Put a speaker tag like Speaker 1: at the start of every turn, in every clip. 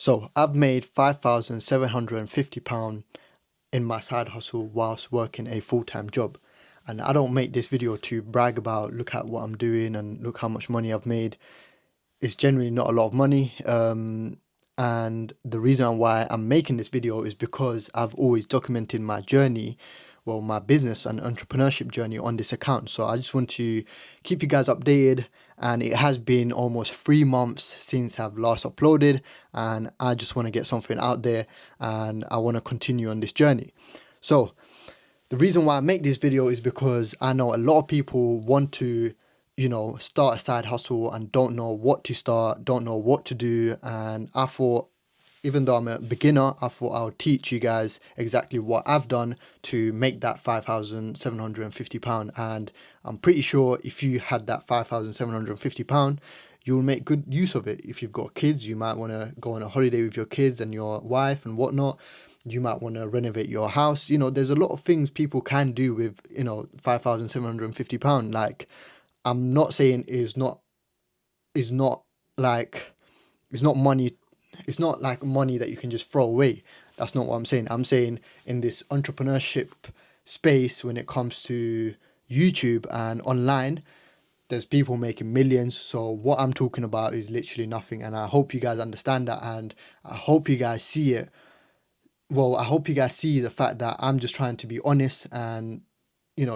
Speaker 1: So I've made £5,750 in my side hustle whilst working a full-time job. And I don't make this video to brag about, look at what I'm doing and look how much money I've made. It's generally not a lot of money. And the reason why I'm making this video is because I've always documented my journey, well, my business and entrepreneurship journey on this account. So I just want to keep you guys updated, and it has been almost 3 months since I've last uploaded, and I just want to get something out there and I want to continue on this journey. So the reason why I make this video is because I know a lot of people want to, start a side hustle and don't know what to start, don't know what to do. And I thought, even though I'm a beginner, I thought I'll teach you guys exactly what I've done to make that £5,750. And I'm pretty sure if you had that £5,750, you'll make good use of it. If you've got kids, you might want to go on a holiday with your kids and your wife and whatnot. You might want to renovate your house. There's a lot of things people can do with, £5,750. Like, I'm not saying is not like, it's not money. It's not like money that you can just throw away. That's not what I'm saying. I'm saying in this entrepreneurship space, when it comes to YouTube and online, there's people making millions. So what I'm talking about is literally nothing. And I hope you guys understand that. And I hope you guys see it. Well, I hope you guys see the fact that I'm just trying to be honest and,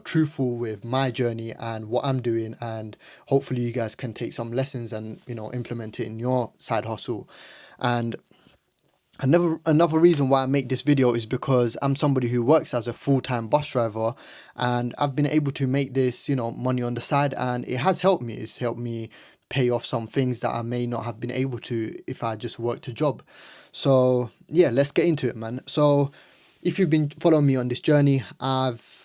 Speaker 1: truthful with my journey and what I'm doing. And hopefully you guys can take some lessons and, implement it in your side hustle. And another reason why I make this video is because I'm somebody who works as a full-time bus driver, and I've been able to make this, money on the side, and it has helped me. It's helped me pay off some things that I may not have been able to if I just worked a job. So yeah, let's get into it, man. So if you've been following me on this journey, I've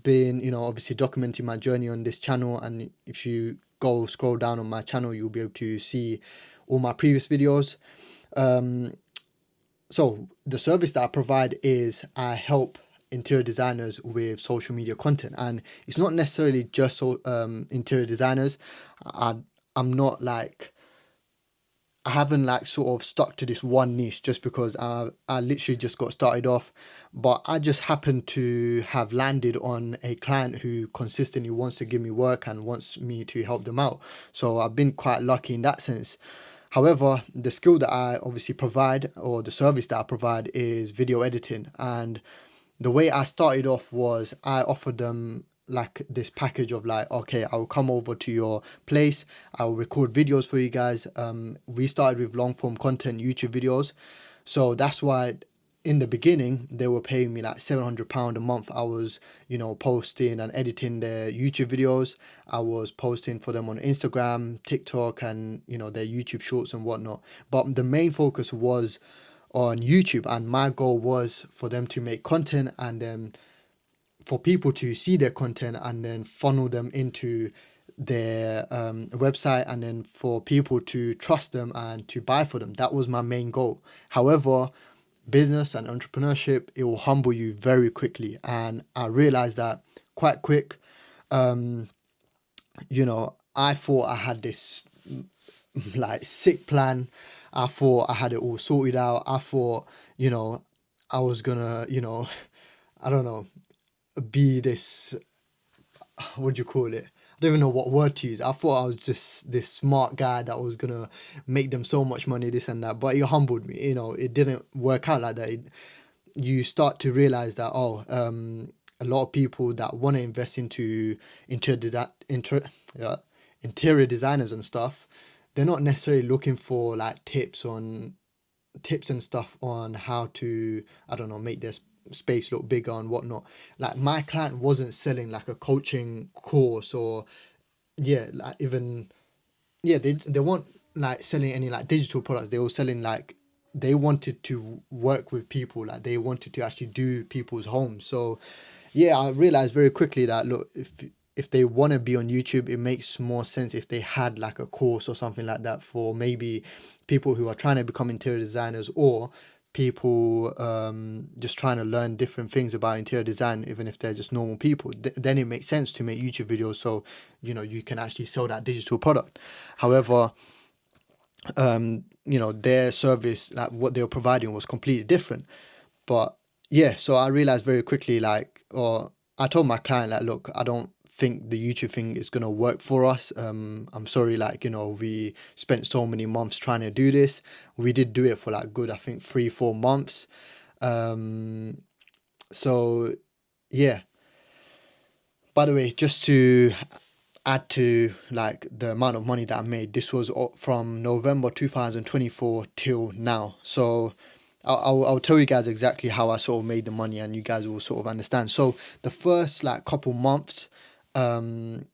Speaker 1: been, obviously documenting my journey on this channel. And if you go scroll down on my channel, you'll be able to see all my previous videos. So the service that I provide is I help interior designers with social media content, and it's not necessarily just interior designers. I'm not like, I haven't like sort of stuck to this one niche just because I literally just got started off, but I just happened to have landed on a client who consistently wants to give me work and wants me to help them out. So I've been quite lucky in that sense. However, the skill that I obviously provide, or the service that I provide, is video editing. And the way I started off was I offered them like this package of like, okay, I'll come over to your place, I'll record videos for you guys. We started with long form content, YouTube videos. So that's why in the beginning they were paying me like £700 a month. I was, posting and editing their YouTube videos. I was posting for them on Instagram, TikTok, and their YouTube shorts and whatnot. But the main focus was on YouTube, and my goal was for them to make content and then for people to see their content and then funnel them into their website, and then for people to trust them and to buy for them. That was my main goal. However, business and entrepreneurship, it will humble you very quickly, and I realized that quite quick. I thought I had this like sick plan. I thought I had it all sorted out. I thought, I was gonna, I don't know, be this, what do you call it? I don't even know what word to use. I thought I was just this smart guy that was gonna make them so much money, this and that. But it humbled me. It didn't work out like that. You start to realize that a lot of people that want to invest into interior designers and stuff, they're not necessarily looking for like tips and stuff on how to, I don't know, make their space look bigger and whatnot. Like, my client wasn't selling like a coaching course or they weren't like selling any like digital products. They were selling like, they wanted to work with people, like they wanted to actually do people's homes. So yeah, I realized very quickly that, look, if they want to be on YouTube, it makes more sense if they had like a course or something like that for maybe people who are trying to become interior designers, or people just trying to learn different things about interior design, even if they're just normal people. Then it makes sense to make YouTube videos, so you can actually sell that digital product. However, their service, like what they were providing, was completely different. But yeah, so I realized very quickly, like, or I told my client, like, look, I don't think the YouTube thing is gonna work for us. I'm sorry, like, we spent so many months trying to do this. We did do it for like good, I think 3, 4 months. Um, so yeah. By the way, just to add to like the amount of money that I made, this was from November 2024 till now. So I'll tell you guys exactly how I sort of made the money, and you guys will sort of understand. So the first like couple months, I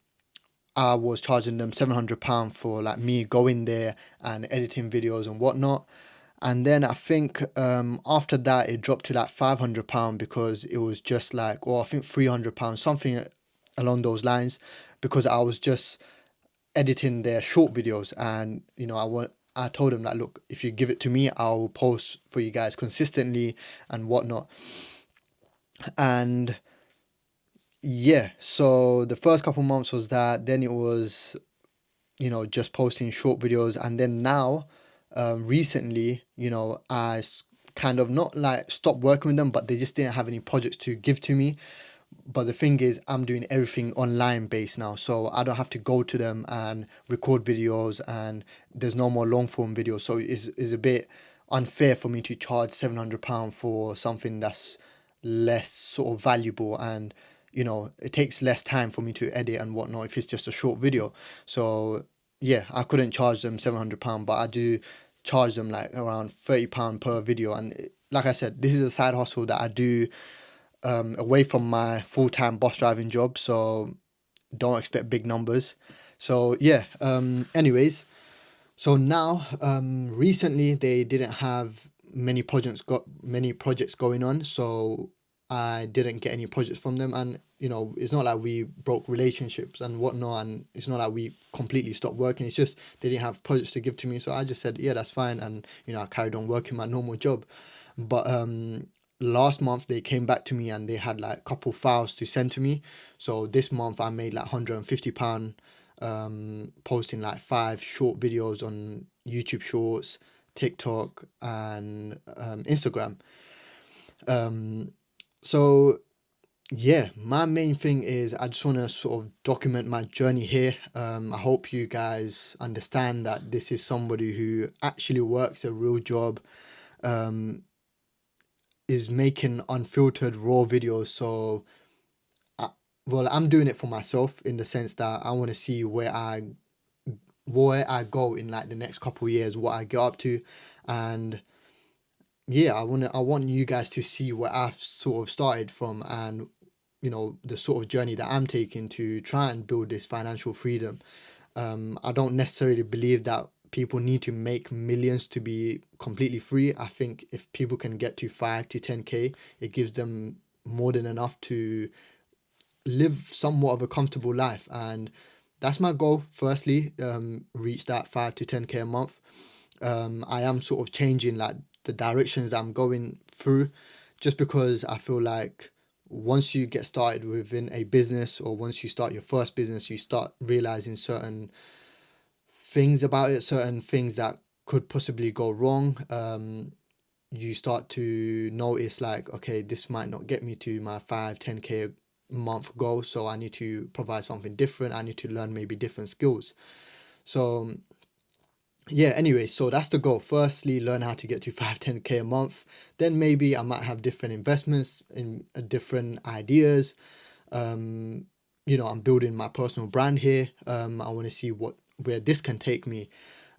Speaker 1: was charging them £700 for like me going there and editing videos and whatnot. And then I think after that it dropped to like £500 because it was just like, or I think £300, something along those lines, because I was just editing their short videos. And I told them that, look, if you give it to me, I'll post for you guys consistently and whatnot. And yeah, so the first couple months was that. Then it was just posting short videos. And then now, recently, kind of not like stopped working with them, but they just didn't have any projects to give to me. But the thing is, I'm doing everything online based now, so I don't have to go to them and record videos, and there's no more long form videos. So it's a bit unfair for me to charge £700 for something that's less sort of valuable, and it takes less time for me to edit and whatnot if it's just a short video. So yeah, I couldn't charge them £700, but I do charge them like around £30 per video. And like I said, this is a side hustle that I do away from my full-time bus driving job, so don't expect big numbers. So yeah, anyways, so now recently they didn't have many projects going on, so I didn't get any projects from them. And it's not like we broke relationships and whatnot, and it's not like we completely stopped working. It's just they didn't have projects to give to me, so I just said, yeah, that's fine. And I carried on working my normal job. But last month they came back to me and they had like a couple files to send to me. So this month I made like £150, posting like 5 short videos on YouTube Shorts, TikTok, and Instagram. So yeah, my main thing is I just want to sort of document my journey here. I hope you guys understand that this is somebody who actually works a real job, is making unfiltered raw videos. So well, I'm doing it for myself in the sense that I want to see where I go in like the next couple of years, what I get up to. And yeah, I want you guys to see where I've sort of started from, and the sort of journey that I'm taking to try and build this financial freedom. I don't necessarily believe that people need to make millions to be completely free. I think if people can get to 5 to 10K, it gives them more than enough to live somewhat of a comfortable life. And that's my goal. Firstly, reach that 5 to 10K a month. I am sort of changing like the directions that I'm going through, just because I feel like once you get started within a business, or once you start your first business, you start realizing certain things about it, certain things that could possibly go wrong. You start to notice like, okay, this might not get me to my 5 10K a month goal, so I need to provide something different. I need to learn maybe different skills. So yeah, anyway, so that's the goal. Firstly, learn how to get to 5 10K a month. Then maybe I might have different investments in different ideas. I'm building my personal brand here. I want to see where this can take me.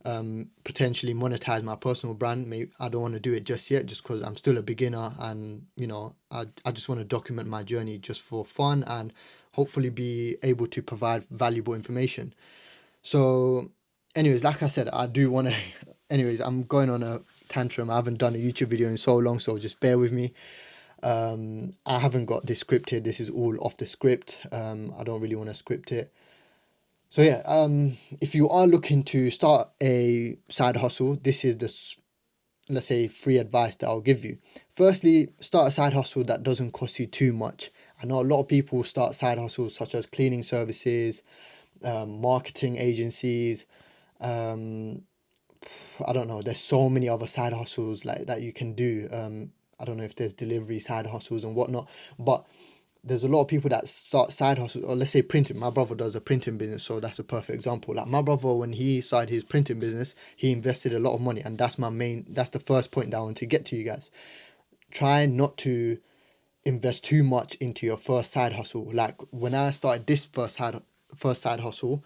Speaker 1: Potentially monetize my personal brand. Maybe I don't want to do it just yet, just because I'm still a beginner, and I just want to document my journey just for fun, and hopefully be able to provide valuable information. So, anyways, like I said, I do want to. Anyways, I'm going on a tantrum. I haven't done a YouTube video in so long, so just bear with me. I haven't got this scripted. This is all off the script. I don't really want to script it. So yeah, if you are looking to start a side hustle, this is let's say free advice that I'll give you. Firstly, start a side hustle that doesn't cost you too much. I know a lot of people start side hustles such as cleaning services, marketing agencies, I don't know, there's so many other side hustles like that you can do. I don't know if there's delivery side hustles and whatnot, but there's a lot of people that start side hustles, or let's say printing. My brother does a printing business, so that's a perfect example. Like my brother, when he started his printing business, he invested a lot of money, and that's the first point that I want to get to you guys. Try not to invest too much into your first side hustle. Like when I started this first side hustle,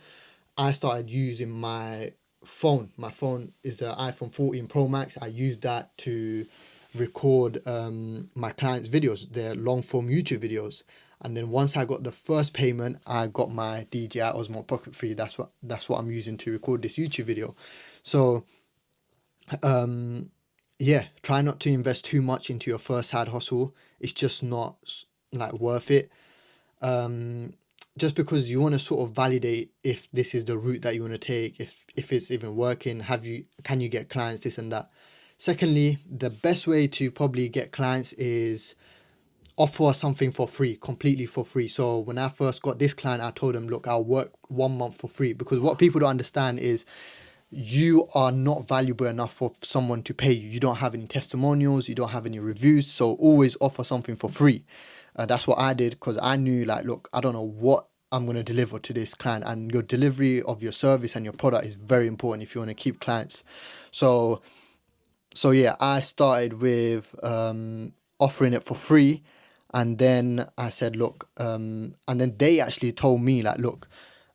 Speaker 1: I started using my phone. My phone is an iPhone 14 Pro Max. I used that to record my clients' videos, their long form YouTube videos. And then once I got the first payment, I got my DJI Osmo Pocket 3. That's what I'm using to record this YouTube video. So yeah, try not to invest too much into your first side hustle. It's just not like worth it. Just because you want to sort of validate if this is the route that you want to take, if it's even working, can you get clients, this and that. Secondly, the best way to probably get clients is offer something for free, completely for free. So when I first got this client, I told them, look, I'll work 1 month for free, because what people don't understand is you are not valuable enough for someone to pay you. You don't have any testimonials, you don't have any reviews, so always offer something for free. That's what I did, because I knew, like, look, I don't know what I'm going to deliver to this client, and your delivery of your service and your product is very important if you want to keep clients. So yeah, I started with offering it for free, and then I said, look, and then they actually told me, like, look,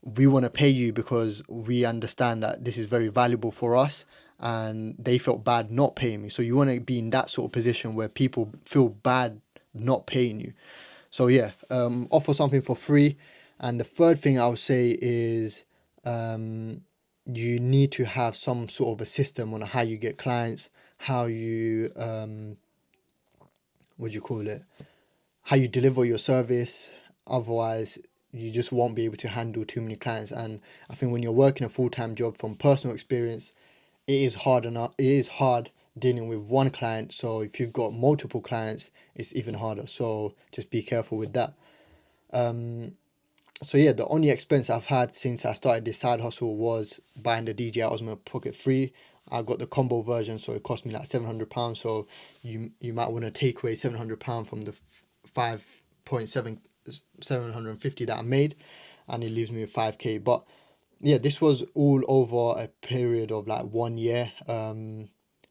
Speaker 1: we want to pay you because we understand that this is very valuable for us, and they felt bad not paying me. So you want to be in that sort of position where people feel bad not paying you. So yeah, offer something for free. And the third thing I would say is you need to have some sort of a system on how you get clients, how you what do you call it, how you deliver your service. Otherwise, you just won't be able to handle too many clients. And I think when you're working a full-time job, from personal experience, it is hard dealing with one client. So if you've got multiple clients, it's even harder. So just be careful with that. So yeah, the only expense I've had since I started this side hustle was buying the DJI Osmo Pocket 3. I got the combo version, so it cost me like £700. So you might want to take away £700 from the 5.750 that I made, and it leaves me with 5k. But yeah, this was all over a period of like 1 year.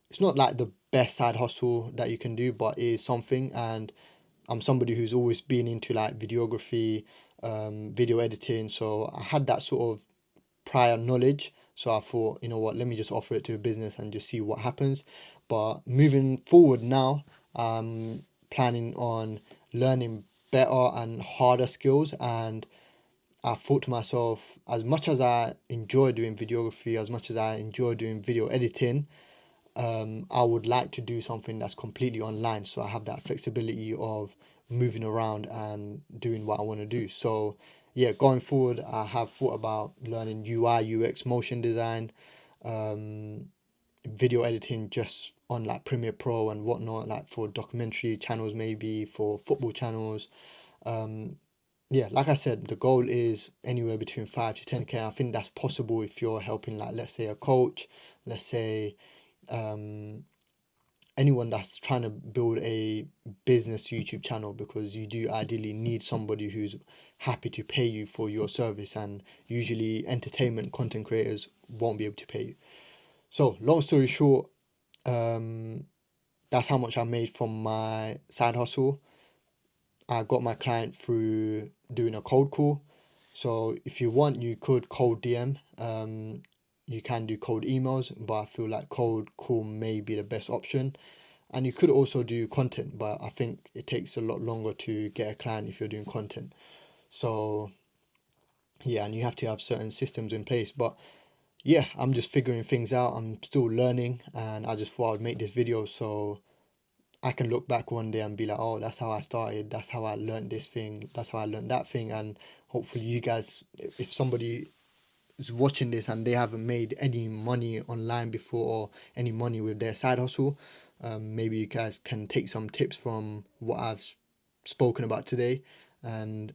Speaker 1: It's not like the best side hustle that you can do, but it is something. And I'm somebody who's always been into like videography, video editing, so I had that sort of prior knowledge. So I thought, you know what, let me just offer it to a business and just see what happens. But moving forward now, I'm planning on learning better and harder skills. And I thought to myself, as much as I enjoy doing videography, as much as I enjoy doing video editing, I would like to do something that's completely online, so I have that flexibility of moving around and doing what I want to do. So yeah, going forward, I have thought about learning UI, UX, motion design, video editing just on like Premiere Pro and whatnot, like for documentary channels, maybe for football channels. Yeah, like I said, the goal is anywhere between 5 to 10k. I think that's possible if you're helping, like, let's say a coach, let's say anyone that's trying to build a business YouTube channel, because you do ideally need somebody who's happy to pay you for your service, and usually entertainment content creators won't be able to pay you. So long story short, that's how much I made from my side hustle. I got my client through doing a cold call. So if you want, you could cold DM. You can do cold emails, but I feel like cold call may be the best option. And you could also do content, but I think it takes a lot longer to get a client if you're doing content. So yeah, and you have to have certain systems in place. But yeah, I'm just figuring things out. I'm still learning, and I just thought I'd make this video so I can look back one day and be like, oh, that's how I started. That's how I learned this thing. That's how I learned that thing. And hopefully, you guys, if somebody is watching this and they haven't made any money online before, or any money with their side hustle, maybe you guys can take some tips from what I've spoken about today. And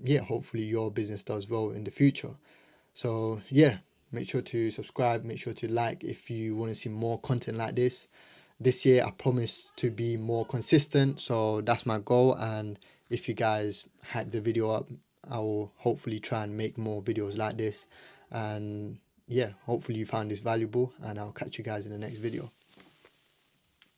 Speaker 1: yeah, hopefully, your business does well in the future. So yeah, make sure to subscribe, make sure to like if you want to see more content like this. This year I promise to be more consistent, so that's my goal. And if you guys hype the video up, I will hopefully try and make more videos like this. And yeah, hopefully you found this valuable, and I'll catch you guys in the next video.